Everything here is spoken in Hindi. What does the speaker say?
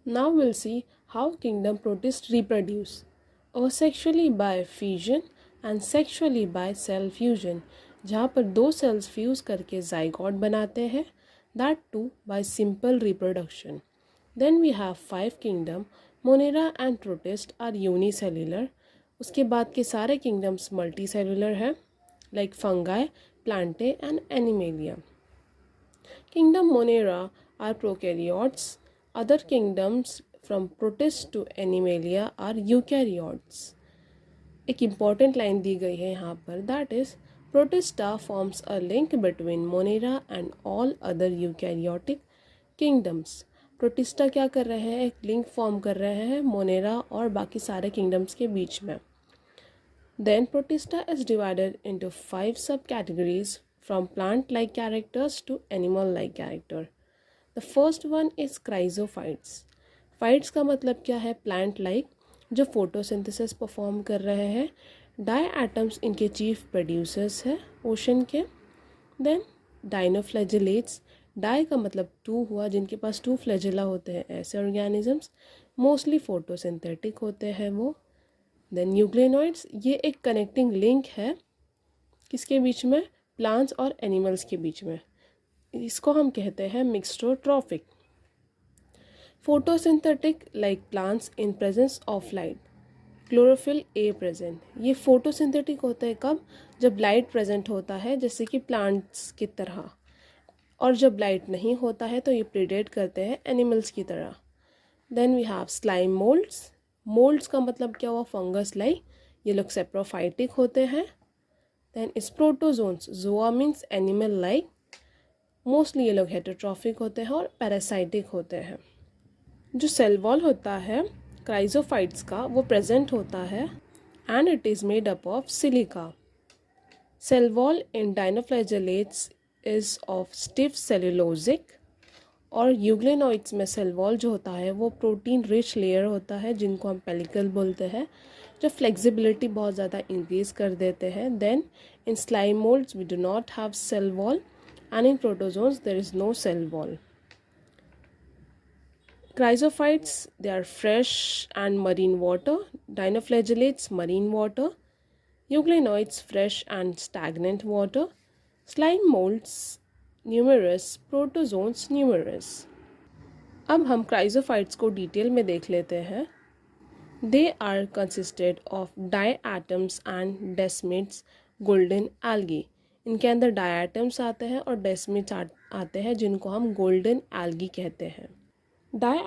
Now we'll see how kingdom protists reproduce. Asexually by fission and sexually by cell fusion, जहाँ पर दो cells fuse करके zygote बनाते हैं, that too by simple reproduction. Then we have 5 kingdom. Monera and protist are unicellular. उसके बाद के सारे kingdoms multicellular है, like fungi, plantae and animalia. Kingdom Monera are prokaryotes. Other kingdoms from protists to animalia are eukaryotes. एक important line दी गई है यहाँ पर, that is protista forms a link between Monera and all other eukaryotic kingdoms. Protista क्या कर रहे हैं, एक लिंक फॉर्म कर रहे हैं मोनेरा और बाकी सारे किंगडम्स के बीच में. Then Protista is divided into 5 sub categories from plant like characters to animal like character. The first one is chrysophytes. Phytes का मतलब क्या है, प्लांट लाइक, जो फोटोसिंथेसिस परफॉर्म कर रहे हैं. डाई एटम्स इनके चीफ प्रोड्यूसर्स है ओशन के. Then dinoflagellates. डाई का मतलब टू हुआ, जिनके पास 2 फ्लैजिला होते हैं, ऐसे ऑर्गेनिजम्स मोस्टली फोटोसिंथेटिक होते हैं वो. देन न्यूक्लियोनॉइड्स, ये एक कनेक्टिंग लिंक है किसके बीच में, प्लांट्स और एनिमल्स के बीच में. इसको हम कहते हैं mixotrophic. Photosynthetic like plants in presence of light. Chlorophyll A present. ये फोटोसिंथेटिक होते हैं कब, जब लाइट प्रेजेंट होता है, जैसे कि प्लांट्स की तरह. और जब लाइट नहीं होता है तो ये प्रेडेट करते हैं एनिमल्स की तरह. Then we have slime moulds. Moulds का मतलब क्या हुआ, फंगस लाइक. ये लोग सेप्रोफाइटिक होते हैं. देन इस protozoans, zoa means animal like. Mostly ये लोग हेटेरोट्रॉफिक होते हैं और पैरासाइटिक होते हैं. जो सेल वॉल होता है क्राइजोफाइट्स का, वो प्रेजेंट होता है and it is made up of silica. Cell wall in dinoflagellates is of stiff cellulosic. और यूग्लेनॉइड्स में सेल वॉल जो होता है वो प्रोटीन रिच लेयर होता है, जिनको हम पेलिकल बोलते हैं, जो फ्लेक्सिबिलिटी बहुत ज़्यादा इंक्रीज कर देते हैं. Then in slime moulds we do not have cell wall and in protozoans there is no cell wall. Chrysophytes, they are fresh and marine water. Dinoflagellates, marine water. Euglenoids, fresh and stagnant water. Slime molds, numerous. Protozoans, numerous. अब हम क्राइजोफाइट्स को डिटेल में देख लेते हैं. They are consisted of diatoms and desmids, golden algae. इनके अंदर डायटम्स आते हैं और डेस्मिड्स आते हैं, जिनको हम गोल्डन एल्गी कहते हैं. डाई